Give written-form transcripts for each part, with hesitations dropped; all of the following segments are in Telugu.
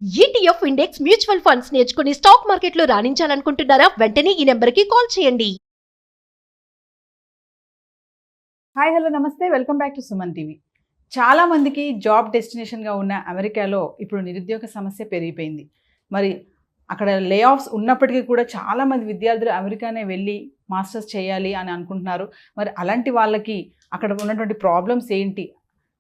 ఈటీఎఫ్ ఇండెక్స్ మ్యూచువల్ ఫండ్స్ నేర్చుకుని స్టాక్ మార్కెట్లో రాణించాలనుకుంటున్నారా? వెంటనే ఈ నెంబర్కి కాల్ చేయండి. హాయ్ హలో నమస్తే, welcome back to Suman TV. చాలా మందికి జాబ్ డెస్టినేషన్గా ఉన్న అమెరికాలో ఇప్పుడు నిరుద్యోగ సమస్య పెరిగిపోయింది. మరి అక్కడ లే ఆఫ్స్ ఉన్నప్పటికీ కూడా చాలామంది విద్యార్థులు అమెరికానే వెళ్ళి మాస్టర్స్ చేయాలి అని అనుకుంటున్నారు. మరి అలాంటి వాళ్ళకి అక్కడ ఉన్నటువంటి ప్రాబ్లమ్స్ ఏంటి?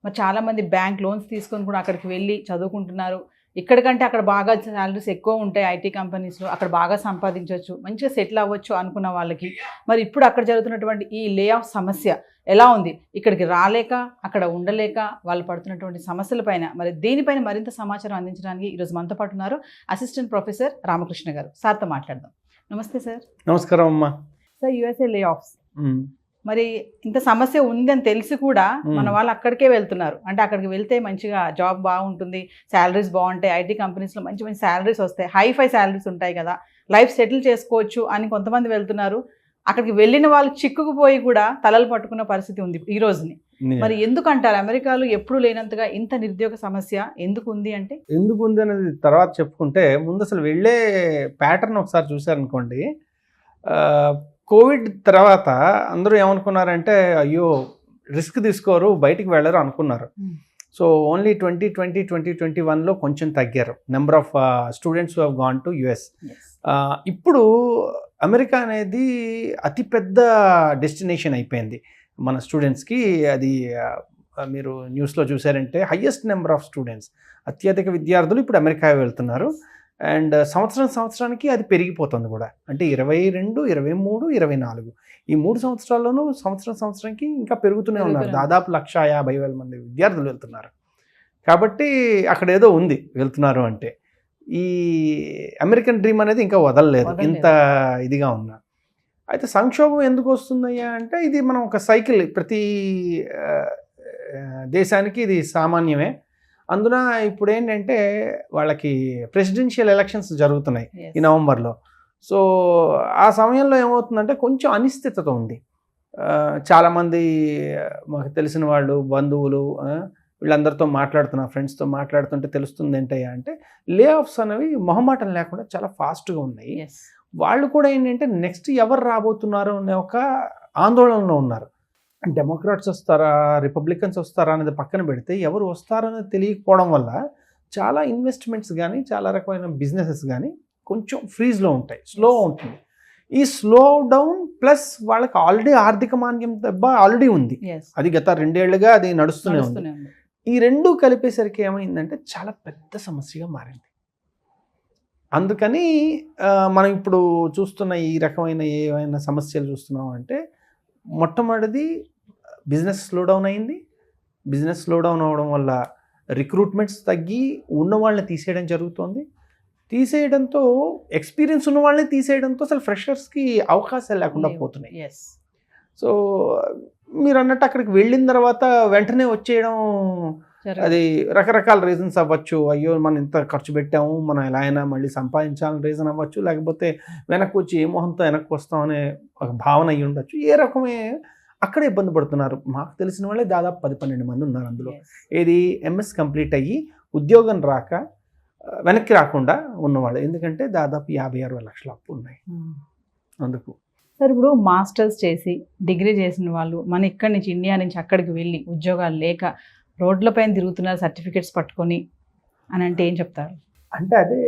మరి చాలామంది బ్యాంక్ లోన్స్ తీసుకొని కూడా అక్కడికి వెళ్ళి చదువుకుంటున్నారు. ఇక్కడికంటే అక్కడ బాగా శాలరీస్ ఎక్కువ ఉంటాయి ఐటీ కంపెనీస్లో, అక్కడ బాగా సంపాదించవచ్చు, మంచిగా సెటిల్ అవ్వచ్చు అనుకున్న వాళ్ళకి మరి ఇప్పుడు అక్కడ జరుగుతున్నటువంటి ఈ లే ఆఫ్ సమస్య ఎలా ఉంది, ఇక్కడికి రాలేక అక్కడ ఉండలేక వాళ్ళు పడుతున్నటువంటి సమస్యలపైన మరి దీనిపైన మరింత సమాచారం అందించడానికి ఈరోజు మనతో పాటు ఉన్నారు అసిస్టెంట్ ప్రొఫెసర్ రామకృష్ణ గారు. సార్తో మాట్లాడదాం. నమస్తే సార్. నమస్కారం అమ్మా. సార్, యూఎస్ఏ లే ఆఫ్స్, మరి ఇంత సమస్య ఉందని తెలిసి కూడా మన వాళ్ళు అక్కడికే వెళ్తున్నారు. అంటే అక్కడికి వెళ్తే మంచిగా జాబ్ బాగుంటుంది, శాలరీస్ బాగుంటాయి, ఐటీ కంపెనీస్లో మంచి మంచి శాలరీస్ వస్తాయి, హైఫై శాలరీస్ ఉంటాయి కదా, లైఫ్ సెటిల్ చేసుకోవచ్చు అని కొంతమంది వెళ్తున్నారు. అక్కడికి వెళ్ళిన వాళ్ళు చిక్కుకుపోయి కూడా తలలు పట్టుకున్న పరిస్థితి ఉంది ఈ రోజుని. మరి ఎందుకంటారు అమెరికాలో ఎప్పుడు లేనంతగా ఇంత నిరుద్యోగ సమస్య ఎందుకు ఉంది? అంటే ఎందుకు ఉంది అనేది తర్వాత చెప్పుకుంటే, ముందు అసలు వెళ్ళే ప్యాటర్న్ ఒకసారి చూసారనుకోండి. కోవిడ్ తర్వాత అందరూ ఏమనుకున్నారంటే, అయ్యో రిస్క్ తీసుకోరు, బయటికి వెళ్ళరు అనుకున్నారు. సో ఓన్లీ 2020-2021లో కొంచెం తగ్గారు number of students who have gone to US. ఇప్పుడు అమెరికా అనేది అతిపెద్ద డెస్టినేషన్ అయిపోయింది మన స్టూడెంట్స్కి. అది మీరు న్యూస్లో చూసారంటే హయ్యెస్ట్ నెంబర్ ఆఫ్ స్టూడెంట్స్, అత్యధిక విద్యార్థులు ఇప్పుడు అమెరికా వెళ్తున్నారు. అండ్ సంవత్సరానికి అది పెరిగిపోతుంది కూడా. అంటే 22, 23, 24 ఈ 3 సంవత్సరాల్లోనూ సంవత్సరానికి ఇంకా పెరుగుతూనే ఉన్నారు. దాదాపు 150,000 మంది విద్యార్థులు వెళ్తున్నారు. కాబట్టి అక్కడ ఏదో ఉంది వెళ్తున్నారు అంటే. ఈ అమెరికన్ డ్రీమ్ అనేది ఇంకా వదలలేదు ఇంత ఇదిగా ఉన్నా. అయితే సంక్షోభం ఎందుకు వస్తుందయ్యా అంటే, ఇది మనం ఒక సైకిల్, ప్రతి దేశానికి ఇది సామాన్యమే. అందున ఇప్పుడు ఏంటంటే వాళ్ళకి ప్రెసిడెన్షియల్ ఎలక్షన్స్ జరుగుతున్నాయి ఈ నవంబర్లో. సో ఆ సమయంలో ఏమవుతుందంటే కొంచెం అనిశ్చితత ఉంది. చాలామంది మాకు తెలిసిన వాళ్ళు, బంధువులు, వీళ్ళందరితో మాట్లాడుతున్నా, ఫ్రెండ్స్తో మాట్లాడుతుంటే తెలుస్తుంది ఏంటయ్యా అంటే, లే ఆఫ్స్ అనేవి మొహమాటం లేకుండా చాలా ఫాస్ట్గా ఉన్నాయి. వాళ్ళు కూడా ఏంటంటే నెక్స్ట్ ఎవరు రాబోతున్నారు అనే ఒక ఆందోళనలో ఉన్నారు. డెమోక్రాట్స్ వస్తారా, రిపబ్లికన్స్ వస్తారా అనేది పక్కన పెడితే, ఎవరు వస్తారనేది తెలియకపోవడం వల్ల చాలా ఇన్వెస్ట్మెంట్స్ కానీ, చాలా రకమైన బిజినెసెస్ కానీ కొంచెం ఫ్రీజ్లో ఉంటాయి, స్లో ఉంటుంది. ఈ స్లో డౌన్ ప్లస్ వాళ్ళకి ఆల్రెడీ ఆర్థిక మాంద్యం దెబ్బ ఆల్రెడీ ఉంది. అది గత 2 ఏళ్లుగా అది నడుస్తూనే ఉంది. ఈ రెండు కలిపేసరికి ఏమైందంటే చాలా పెద్ద సమస్యగా మారింది. అందుకని మనం ఇప్పుడు చూస్తున్న ఈ రకమైన ఏమైనా సమస్యలు చూస్తున్నాం అంటే, మొట్టమొదటిది బిజినెస్ స్లో డౌన్ అయింది. బిజినెస్ స్లో డౌన్ అవ్వడం వల్ల రిక్రూట్మెంట్స్ తగ్గి ఉన్న వాళ్ళని తీసేయడం జరుగుతుంది. తీసేయడంతో, ఎక్స్పీరియన్స్ ఉన్న వాళ్ళని తీసేయడంతో అసలు ఫ్రెషర్స్కి అవకాశాలు లేకుండా పోతున్నాయి. సో మీరు అన్నట్టు అక్కడికి వెళ్ళిన తర్వాత వెంటనే వచ్చేయడం, అది రకరకాల రీజన్స్ అవ్వచ్చు. అయ్యో మనం ఇంత ఖర్చు పెట్టాము, మనం ఎలా అయినా మళ్ళీ సంపాదించాలని రీజన్ అవ్వచ్చు. లేకపోతే వెనక్కి వచ్చి ఏ మొహంతో వెనక్కి వస్తామనే ఒక భావన అయ్యి ఉండొచ్చు. ఏ రకమే అక్కడ ఇబ్బంది పడుతున్నారు. మాకు తెలిసిన వాళ్ళే దాదాపు 10-12 మంది ఉన్నారు అందులో. ఏది ఎంఎస్ కంప్లీట్ అయ్యి ఉద్యోగం రాక వెనక్కి రాకుండా ఉన్నవాళ్ళు. ఎందుకంటే దాదాపు 56 లక్షల అప్పు ఉన్నాయి అందుకు. సార్, ఇప్పుడు మాస్టర్స్ చేసి డిగ్రీ చేసిన వాళ్ళు మన ఇక్కడి నుంచి, ఇండియా నుంచి అక్కడికి వెళ్ళి ఉద్యోగాలు లేక రోడ్లపైన తిరుగుతున్నారు సర్టిఫికెట్స్ పట్టుకొని అని అంటే ఏం చెప్తారు? అంటే అదే,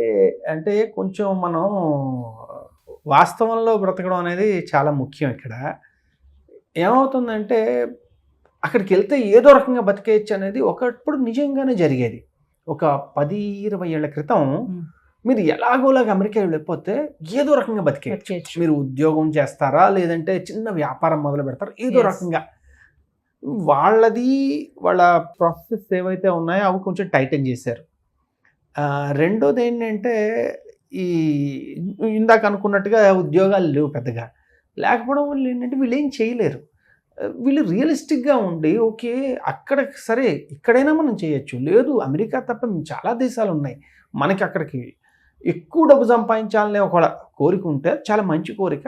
అంటే కొంచెం మనం వాస్తవంలో బ్రతకడం అనేది చాలా ముఖ్యం. ఇక్కడ ఏమవుతుందంటే, అక్కడికి వెళ్తే ఏదో రకంగా బతికేయచ్చు అనేది ఒకప్పుడు నిజంగానే జరిగేది. ఒక 10-20 ఏళ్ల క్రితం మీరు ఎలాగోలాగా అమెరికా వెళ్ళిపోతే ఏదో రకంగా బతికేయచ్చు. మీరు ఉద్యోగం చేస్తారా, లేదంటే చిన్న వ్యాపారం మొదలు పెడతారా, ఏదో రకంగా. వాళ్ళ ప్రాసెస్ ఏవైతే ఉన్నాయో అవి కొంచెం టైటన్ చేశారు. రెండోది ఏంటంటే, ఈ ఇందాక అనుకున్నట్టుగా ఉద్యోగాలు లేవు పెద్దగా. లేకపోవడం వల్ల ఏంటంటే వీళ్ళు ఏం చేయలేరు. వీళ్ళు రియలిస్టిక్గా ఉండి, ఓకే అక్కడ సరే ఇక్కడైనా మనం చేయొచ్చు, లేదు అమెరికా తప్ప చాలా దేశాలు ఉన్నాయి, మనకి అక్కడికి ఎక్కువ డబ్బు సంపాదించాలనే ఒక కోరిక ఉంటే చాలా మంచి కోరిక,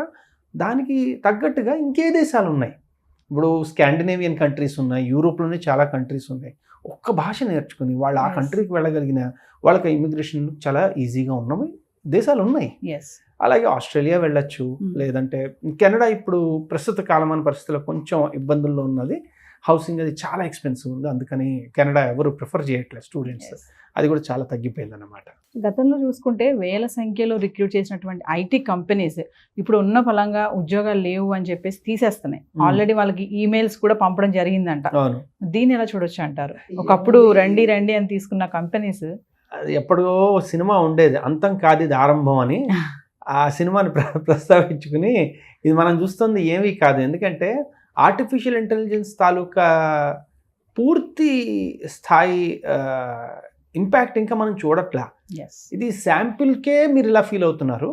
దానికి తగ్గట్టుగా ఇంకే దేశాలు ఉన్నాయి. ఇప్పుడు స్కాండినేవియన్ కంట్రీస్ ఉన్నాయి, యూరోప్లోనే చాలా కంట్రీస్ ఉన్నాయి. ఒక్క భాష నేర్చుకుని వాళ్ళు ఆ Yes. కంట్రీకి వెళ్ళగలిగిన వాళ్ళకి ఇమిగ్రేషన్ చాలా ఈజీగా ఉన్నవి దేశాలు ఉన్నాయి. ఎస్ అలాగే ఆస్ట్రేలియా వెళ్ళొచ్చు, లేదంటే కెనడా ఇప్పుడు ప్రస్తుత కాలమాన పరిస్థితుల్లో కొంచెం ఇబ్బందుల్లో ఉన్నది. హౌసింగ్ అది చాలా ఎక్స్పెన్సివ్ ఉంది, అందుకని కెనడా ఎవరు ప్రిఫర్ చేయట్లేదు స్టూడెంట్స్. అది కూడా చాలా తగ్గిపోయింది అన్నమాట. గతంలో చూసుకుంటే వేల సంఖ్యలో రిక్రూట్ చేసినటువంటి ఐటీ కంపెనీస్ ఇప్పుడు ఉన్న ఫలంగా ఉద్యోగాలు లేవు అని చెప్పేసి తీసేస్తున్నాయి. ఆల్రెడీ వాళ్ళకి ఈమెయిల్స్ కూడా పంపడం జరిగిందంట. అవును, దీన్ని ఎలా చూడొచ్చు అంటారు? ఒకప్పుడు రండి రండి అని తీసుకున్న కంపెనీస్ అది ఎప్పుడో సినిమా ఉండేది, అంతం కాదు ఇది ఆరంభం అని. ఆ సినిమాని ప్రస్తావించుకుని ఇది మనం చూస్తుంది ఏమీ కాదు. ఎందుకంటే ఆర్టిఫిషియల్ ఇంటెలిజెన్స్ తాలూకా పూర్తి స్థాయి ఇంపాక్ట్ ఇంకా మనం చూడట్లా. ఇది శాంపిల్కే మీరు ఇలా ఫీల్ అవుతున్నారు.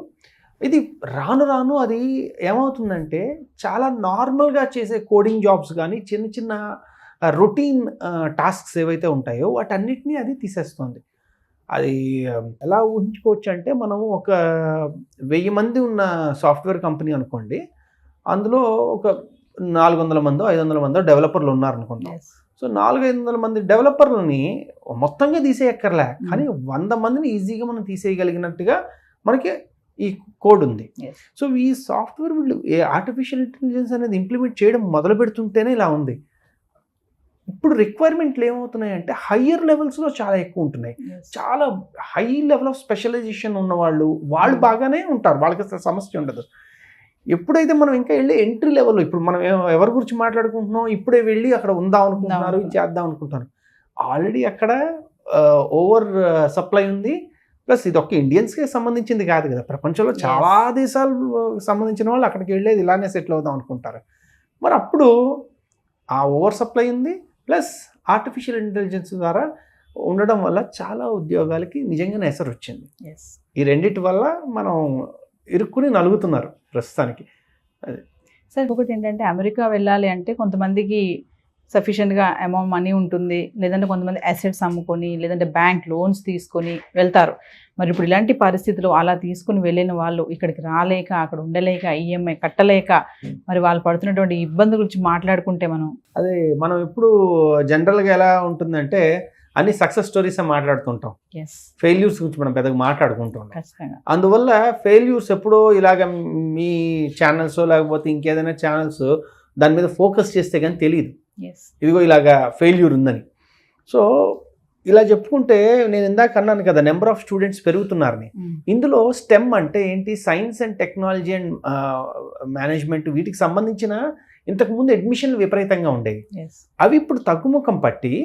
ఇది రాను రాను అది ఏమవుతుందంటే చాలా నార్మల్గా చేసే కోడింగ్ జాబ్స్ కానీ చిన్న చిన్న రొటీన్ టాస్క్స్ ఏవైతే ఉంటాయో వాటన్నిటినీ అది తీసేస్తుంది. అది ఎలా ఊహించుకోవచ్చు అంటే మనం ఒక 1000 మంది ఉన్న సాఫ్ట్వేర్ కంపెనీ అనుకోండి, అందులో ఒక 400 మందో 500 మందో డెవలపర్లు ఉన్నారనుకుందాం. సో 400-500 మంది డెవలపర్లని మొత్తంగా తీసేయక్కర్లే, కానీ 100 మందిని ఈజీగా మనం తీసేయగలిగినట్టుగా మనకి ఈ కోడ్ ఉంది. సో ఈ సాఫ్ట్వేర్ వీళ్ళు ఆర్టిఫిషియల్ ఇంటెలిజెన్స్ అనేది ఇంప్లిమెంట్ చేయడం మొదలు పెడుతుంటేనే ఇలా ఉంది. ఇప్పుడు రిక్వైర్మెంట్లు ఏమవుతున్నాయంటే హయ్యర్ లెవెల్స్లో చాలా ఎక్కువ ఉంటున్నాయి. చాలా హై లెవెల్ ఆఫ్ స్పెషలైజేషన్ ఉన్న వాళ్ళు బాగానే ఉంటారు, వాళ్ళకి అసలు సమస్య ఉండదు. ఎప్పుడైతే మనం ఇంకా వెళ్ళి ఎంట్రీ లెవెల్లో, ఇప్పుడు మనం ఎవరి గురించి మాట్లాడుకుంటున్నాం, ఇప్పుడే వెళ్ళి అక్కడ ఉందాం అనుకుంటున్నారు, చేద్దాం అనుకుంటున్నారు. ఆల్రెడీ అక్కడ ఓవర్ సప్లై ఉంది. ప్లస్ ఇది ఒక్క ఇండియన్స్కే సంబంధించింది కాదు కదా, ప్రపంచంలో చాలా దేశాలు సంబంధించిన వాళ్ళు అక్కడికి వెళ్ళేది ఇలానే సెటిల్ అవుదాం అనుకుంటారు. మరి అప్పుడు ఆ ఓవర్ సప్లై ఉంది, ప్లస్ ఆర్టిఫిషియల్ ఇంటెలిజెన్స్ ద్వారా ఉండడం వల్ల చాలా ఉద్యోగాలకి నిజంగానే ఎసరు వచ్చింది. ఈ రెండిటి వల్ల మనం ఇరుక్కుని నలుగుతున్నారు ప్రస్తుతానికి. అది సార్, ఒకటి ఏంటంటే అమెరికా వెళ్ళాలి అంటే కొంతమందికి సఫిషియెంట్గా అమౌంట్ మనీ ఉంటుంది, లేదంటే కొంతమంది అసెట్స్ అమ్ముకొని, లేదంటే బ్యాంక్ లోన్స్ తీసుకొని వెళ్తారు. మరి ఇప్పుడు ఇలాంటి పరిస్థితులు అలా తీసుకుని వెళ్ళిన వాళ్ళు ఇక్కడికి రాలేక, అక్కడ ఉండలేక, ఈఎంఐ కట్టలేక, మరి వాళ్ళు పడుతున్నటువంటి ఇబ్బంది గురించి మాట్లాడుకుంటే అదే మనం ఇప్పుడు జనరల్గా ఎలా ఉంటుందంటే అన్ని సక్సెస్ స్టోరీస్ మాట్లాడుతుంటాం, ఫెయిల్యూర్స్ గురించి మనం పెద్దగా మాట్లాడుకుంటాం. అందువల్ల ఫెయిల్యూర్స్ ఎప్పుడో ఇలాగ మీ ఛానల్స్ లేకపోతే ఇంకేదైనా ఛానల్స్ దాని మీద ఫోకస్ చేస్తే కానీ తెలియదు ఇదిగో ఇలాగా ఫెయిల్యూర్ ఉందని. సో ఇలా చెప్పుకుంటే నేను ఇందాక అన్నాను కదా, నెంబర్ ఆఫ్ స్టూడెంట్స్ పెరుగుతున్నారని. ఇందులో స్టెమ్ అంటే ఏంటి, science and technology and management, వీటికి సంబంధించిన ఇంతకుముందు అడ్మిషన్లు విపరీతంగా ఉండేవి. అవి ఇప్పుడు తగ్గుముఖం పట్టి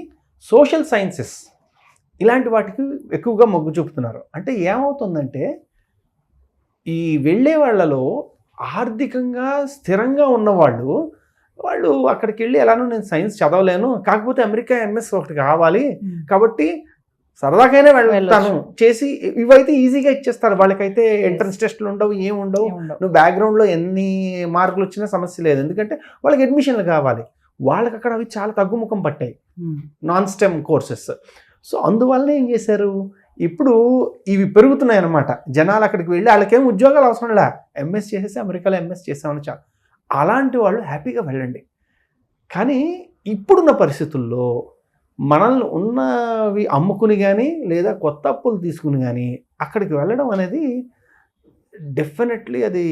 సోషల్ సైన్సెస్ ఇలాంటి వాటికి ఎక్కువగా మొగ్గు చూపుతున్నారు. అంటే ఏమవుతుందంటే ఈ వెళ్ళే వాళ్ళలో ఆర్థికంగా స్థిరంగా ఉన్నవాళ్ళు అక్కడికి వెళ్ళి ఎలానో నేను సైన్స్ చదవలేను, కాకపోతే అమెరికా ఎంఎస్ ఒకటి కావాలి కాబట్టి సరదాకైనా వెళ్తాను చేసి ఇవైతే ఈజీగా ఇచ్చేస్తారు. వాళ్ళకైతే ఎంట్రన్స్ టెస్ట్లు ఉండవు, ఏముండవు. నువ్వు బ్యాక్గ్రౌండ్లో ఎన్ని మార్కులు వచ్చినా సమస్య లేదు, ఎందుకంటే వాళ్ళకి అడ్మిషన్లు కావాలి. వాళ్ళకి అక్కడ అవి చాలా తగ్గుముఖం పట్టాయి, నాన్ స్టెమ్ కోర్సెస్. సో అందువల్ల ఏం చేశారు, ఇప్పుడు ఇవి పెరుగుతున్నాయి అన్నమాట. జనాలు అక్కడికి వెళ్ళి వాళ్ళకేం ఉద్యోగాలు అవసరం లే, ఎంఎస్ చేసేసి అమెరికాలో ఎంఎస్ చేసామని చాలు. అలాంటి వాళ్ళు హ్యాపీగా వెళ్ళండి. కానీ ఇప్పుడున్న పరిస్థితుల్లో మనల్ని ఉన్నవి అమ్ముకుని కానీ లేదా కొత్త అప్పులు తీసుకుని కానీ అక్కడికి వెళ్ళడం అనేది డెఫినెట్లీ అది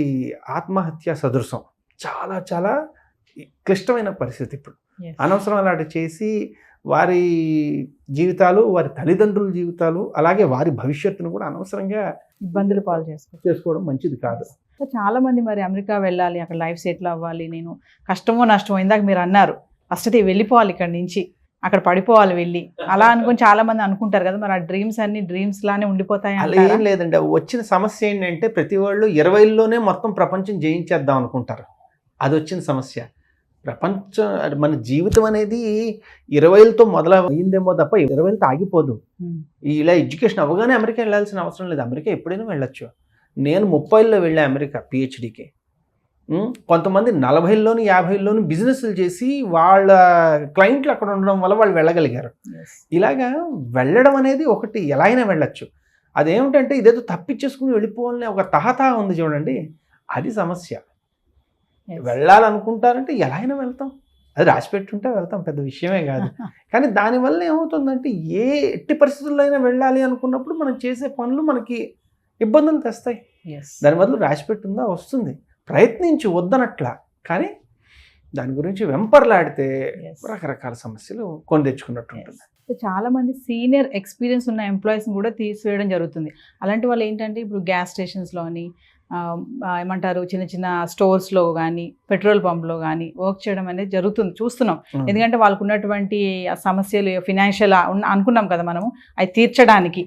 ఆత్మహత్య సదృశం. చాలా చాలా క్లిష్టమైన పరిస్థితి ఇప్పుడు. అనవసరం అలాంటి చేసి వారి జీవితాలు, వారి తల్లిదండ్రుల జీవితాలు, అలాగే వారి భవిష్యత్తును కూడా అనవసరంగా ఇబ్బందులు పాలు చేసుకోవడం మంచిది కాదు. చాలా మంది మరి అమెరికా వెళ్ళాలి, అక్కడ లైఫ్ సెటిల్ అవ్వాలి, నేను కష్టమో నష్టమో, ఇందాక మీరు అన్నారు ఫస్ట్ అయితే వెళ్ళిపోవాలి ఇక్కడ నుంచి, అక్కడ పడిపోవాలి వెళ్ళి, అలా అనుకుని చాలా మంది అనుకుంటారు కదా. మరి ఆ డ్రీమ్స్ అన్ని డ్రీమ్స్ లానే ఉండిపోతాయి. అలా ఏం లేదండి. వచ్చిన సమస్య ఏంటంటే ప్రతి వాళ్ళు 20లోనే మొత్తం ప్రపంచం జయించేద్దాం అనుకుంటారు. అది వచ్చిన సమస్య. ప్రపంచం మన జీవితం అనేది 20లతో మొదలైందేమో తప్ప 20లతో ఆగిపోదు. ఇలా ఎడ్యుకేషన్ అవ్వగానే అమెరికా వెళ్ళాల్సిన అవసరం లేదు, అమెరికా ఎప్పుడైనా వెళ్ళొచ్చు. నేను 30లో వెళ్ళా అమెరికా పిహెచ్డికి. కొంతమంది 40లోని 50లోని బిజినెస్లు చేసి వాళ్ళ క్లయింట్లు అక్కడ ఉండడం వల్ల వాళ్ళు వెళ్ళగలిగారు. ఇలాగా వెళ్ళడం అనేది ఒకటి, ఎలా అయినా వెళ్ళొచ్చు. అదేమిటంటే ఇదేదో తప్పించేసుకుని వెళ్ళిపోవాలని ఒక తహతా ఉంది చూడండి, అది సమస్య. వెళ్ళాలనుకుంటారంటే ఎలా అయినా వెళ్తాం. అది రాసి పెట్టుంటే వెళ్తాం, పెద్ద విషయమే కాదు. కానీ దానివల్ల ఏమవుతుందంటే ఎట్టి పరిస్థితుల్లో అయినా వెళ్ళాలి అనుకున్నప్పుడు మనం చేసే పనులు మనకి ఇబ్బందులు తెస్తాయి. దానివల్ల రాసి పెట్టుందా వస్తుంది, ప్రయత్నించి వద్దనట్లా, కానీ దాని గురించి వెంపర్లాడితే రకరకాల సమస్యలు కొని తెచ్చుకున్నట్టు ఉంటుంది. చాలా మంది సీనియర్ ఎక్స్పీరియన్స్ ఉన్న ఎంప్లాయీస్ని కూడా తీసివేయడం జరుగుతుంది. అలాంటి వాళ్ళు ఏంటంటే ఇప్పుడు గ్యాస్ స్టేషన్స్లోని ఏమంటారు చిన్న చిన్న స్టోర్స్లో కానీ పెట్రోల్ పంప్లో కానీ వర్క్ చేయడం అనేది జరుగుతుంది, చూస్తున్నాం. ఎందుకంటే వాళ్ళకు ఉన్నటువంటి సమస్యలు ఫినాన్షియల్ అనుకున్నాం కదా మనము, అవి తీర్చడానికి.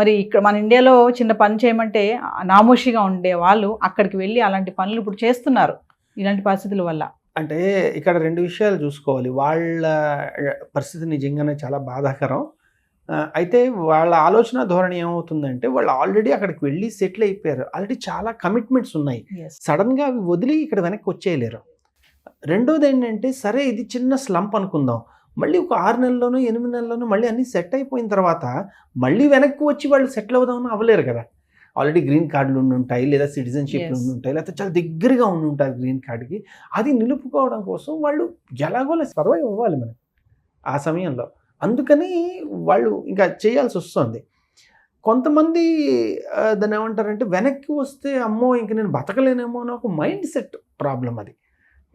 మరి ఇక్కడ మన ఇండియాలో చిన్న పని చేయమంటే నామోషిగా ఉండే వాళ్ళు అక్కడికి వెళ్ళి అలాంటి పనులు ఇప్పుడు చేస్తున్నారు ఇలాంటి పరిస్థితుల వల్ల. అంటే ఇక్కడ 2 విషయాలు చూసుకోవాలి. వాళ్ళ పరిస్థితి నిజంగానే చాలా బాధాకరం. అయితే వాళ్ళ ఆలోచన ధోరణి ఏమవుతుందంటే వాళ్ళు ఆల్రెడీ అక్కడికి వెళ్ళి సెటిల్ అయిపోయారు, ఆల్రెడీ చాలా కమిట్మెంట్స్ ఉన్నాయి, సడన్గా అవి వదిలి ఇక్కడ వెనక్కి వచ్చేయలేరు. రెండోది ఏంటంటే సరే ఇది చిన్న స్లంప్ అనుకుందాం, మళ్ళీ ఒక 6 నెలల్లోనూ 8 నెలల్లోనూ మళ్ళీ అన్నీ సెట్ అయిపోయిన తర్వాత మళ్ళీ వెనక్కి వచ్చి వాళ్ళు సెటిల్ అవుదామని అవ్వలేరు కదా. ఆల్రెడీ గ్రీన్ కార్డులు ఉండి ఉంటాయి, లేదా సిటిజన్షిప్లు ఉండి ఉంటాయి, లేకపోతే చాలా దగ్గరగా ఉండి ఉంటారు గ్రీన్ కార్డుకి. అది నిలుపుకోవడం కోసం వాళ్ళు ఎలాగోలా సర్వైవ్ అవ్వాలి మనం ఆ సమయంలో. అందుకని వాళ్ళు ఇంకా చేయాల్సి వస్తుంది. కొంతమంది దాన్ని ఏమంటారంటే వెనక్కి వస్తే అమ్మో ఇంక నేను బతకలేనేమో అని ఒక మైండ్ సెట్ ప్రాబ్లం అది.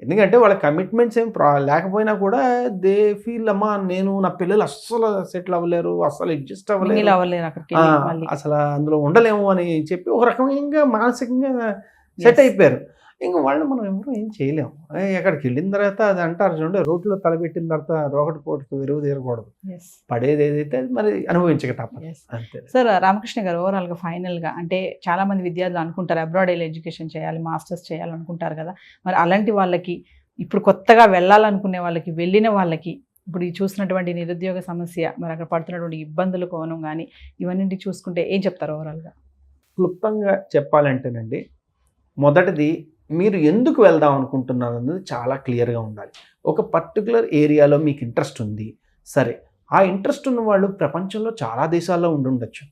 ఎందుకంటే వాళ్ళ కమిట్మెంట్స్ ఏం లేకపోయినా కూడా దే ఫీల్ అమ్మా నేను నా పిల్లలు అస్సలు సెటిల్ అవ్వలేరు, అస్సలు అడ్జస్ట్ అవ్వలేరు, అసలు అందులో ఉండలేము అని చెప్పి ఒక రకంగా మానసికంగా సెట్ అయిపోయారు. ఇంకా వాళ్ళు మనం ఎవరు ఏం చేయలేము. ఎక్కడికి వెళ్ళిన తర్వాత అది అంటారు చూడండి, రోడ్లో తలపెట్టిన తర్వాత రోకటి పోటుకు విరుగు తీరకూడదు, పడేది ఏదైతే మరి అనుభవించక తప్పదు అంతే. సార్ రామకృష్ణ గారు, ఓవరాల్గా ఫైనల్గా అంటే చాలా మంది విద్యార్థులు అనుకుంటారు అబ్రాడ్ వెళ్ళి ఎడ్యుకేషన్ చేయాలి, మాస్టర్స్ చేయాలనుకుంటారు కదా, మరి అలాంటి వాళ్ళకి ఇప్పుడు కొత్తగా వెళ్ళాలనుకునే వాళ్ళకి, వెళ్ళిన వాళ్ళకి ఇప్పుడు చూసినటువంటి నిరుద్యోగ సమస్య, మరి అక్కడ పడుతున్నటువంటి ఇబ్బందుల కోణం కానీ ఇవన్నీ చూసుకుంటే ఏం చెప్తారు ఓవరాల్గా? క్లుప్తంగా చెప్పాలంటేనండి, మొదటిది మీరు ఎందుకు వెళ్దాం అనుకుంటున్నారు అన్నది చాలా క్లియర్గా ఉండాలి. ఒక పర్టికులర్ ఏరియాలో మీకు ఇంట్రెస్ట్ ఉంది, సరే ఆ ఇంట్రెస్ట్ ఉన్న వాళ్ళు ప్రపంచంలో చాలా దేశాల్లో ఉండొచ్చు.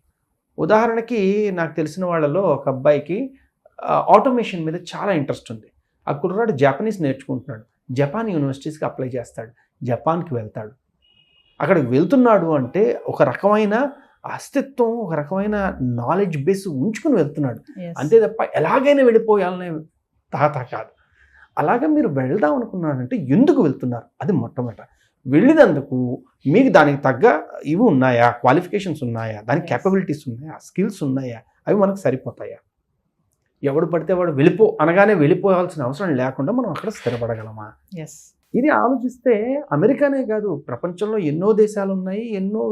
ఉదాహరణకి నాకు తెలిసిన వాళ్ళలో ఒక అబ్బాయికి ఆటోమేషన్ మీద చాలా ఇంట్రెస్ట్ ఉంది. ఆ కుర్రాడు జపనీస్ నేర్చుకుంటున్నాడు, జపాన్ యూనివర్సిటీస్కి అప్లై చేస్తాడు, జపాన్కి వెళ్తాడు. అక్కడికి వెళ్తున్నాడు అంటే ఒక రకమైన అస్తిత్వం, ఒక రకమైన నాలెడ్జ్ బేస్ ఉంచుకుని వెళ్తున్నాడు, అంతే తప్ప ఎలాగైనా వెళ్ళిపోయాలనే తాత కాదు. అలాగే మీరు వెళ్దాం అనుకున్నారంటే ఎందుకు వెళ్తున్నారు అది మొట్టమొదట. వెళ్ళినందుకు మీకు దానికి తగ్గ ఇవి ఉన్నాయా, క్వాలిఫికేషన్స్ ఉన్నాయా, దానికి క్యాపబిలిటీస్ ఉన్నాయా, స్కిల్స్ ఉన్నాయా, అవి మనకు సరిపోతాయా. ఎవడు పడితే వాడు వెళ్ళిపో అనగానే వెళ్ళిపోవాల్సిన అవసరం లేకుండా మనం అక్కడ స్థిరపడగలమా, ఇది ఆలోచిస్తే అమెరికానే కాదు ప్రపంచంలో ఎన్నో దేశాలు ఉన్నాయి, ఎన్నో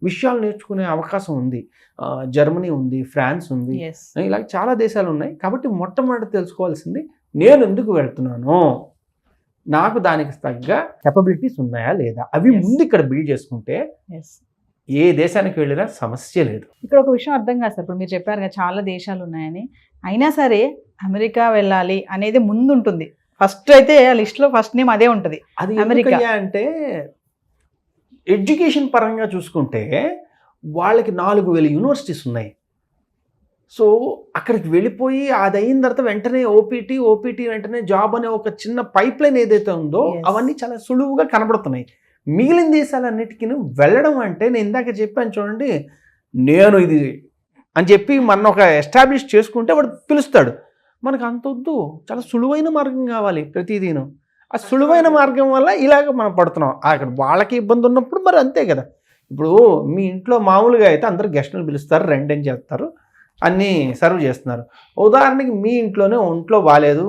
విషయాలు నేర్చుకునే అవకాశం ఉంది. జర్మనీ ఉంది, ఫ్రాన్స్ ఉంది, ఇలా చాలా దేశాలు ఉన్నాయి. కాబట్టి మొట్టమొదటి తెలుసుకోవాల్సింది నేను ఎందుకు వెళ్తున్నాను, నాకు దానికి తగ్గ కెపబిలిటీస్ ఉన్నాయా లేదా, అవి ముందు ఇక్కడ బిల్డ్ చేసుకుంటే ఏ దేశానికి వెళ్ళినా సమస్య లేదు. ఇక్కడ ఒక విషయం అర్థం కాదు సార్, ఇప్పుడు మీరు చెప్పారు కదా చాలా దేశాలు ఉన్నాయని, అయినా సరే అమెరికా వెళ్ళాలి అనేది ముందు ఉంటుంది. ఫస్ట్ అయితే ఆ లిస్ట్లో ఫస్ట్ నేమ్ అదే ఉంటుంది. అది అమెరికా అంటే ఎడ్యుకేషన్ పరంగా చూసుకుంటే వాళ్ళకి 4000 యూనివర్సిటీస్ ఉన్నాయి. సో అక్కడికి వెళ్ళిపోయి అది అయిన తర్వాత వెంటనే ఓపీటీ వెంటనే జాబ్ అనే ఒక చిన్న పైప్ లైన్ ఏదైతే ఉందో అవన్నీ చాలా సులువుగా కనబడుతున్నాయి. మిగిలిన దేశాలన్నిటికీ వెళ్ళడం అంటే నేను ఇందాక చెప్పాను చూడండి, నేను ఇది అని చెప్పి మన ఒక ఎస్టాబ్లిష్ చేసుకుంటే వాడు పిలుస్తాడు. మనకు అంత వద్దు, చాలా సులువైన మార్గం కావాలి ప్రతిదీను. ఆ సులువైన మార్గం వల్ల ఇలాగ మనం పడుతున్నాం. అక్కడ వాళ్ళకి ఇబ్బంది ఉన్నప్పుడు మరి అంతే కదా. ఇప్పుడు మీ ఇంట్లో మామూలుగా అయితే అందరూ గెస్టులు పిలుస్తారు, రెంట్ అని చేస్తారు, అన్నీ సర్వ్ చేస్తున్నారు. ఉదాహరణకి మీ ఇంట్లోనే ఒంట్లో బాగాలేదు,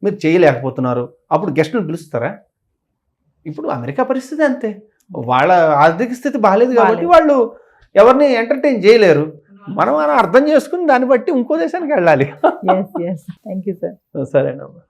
మీరు చేయలేకపోతున్నారు, అప్పుడు గెస్టులు పిలుస్తారా? ఇప్పుడు అమెరికా పరిస్థితి అంతే. వాళ్ళ ఆర్థిక స్థితి బాగాలేదు కాబట్టి వాళ్ళు ఎవరిని ఎంటర్టైన్ చేయలేరు. మనం అలా అర్థం చేసుకుని దాన్ని బట్టి ఇంకో దేశానికి వెళ్ళాలి. Thank you sir. సరేనమ్మా.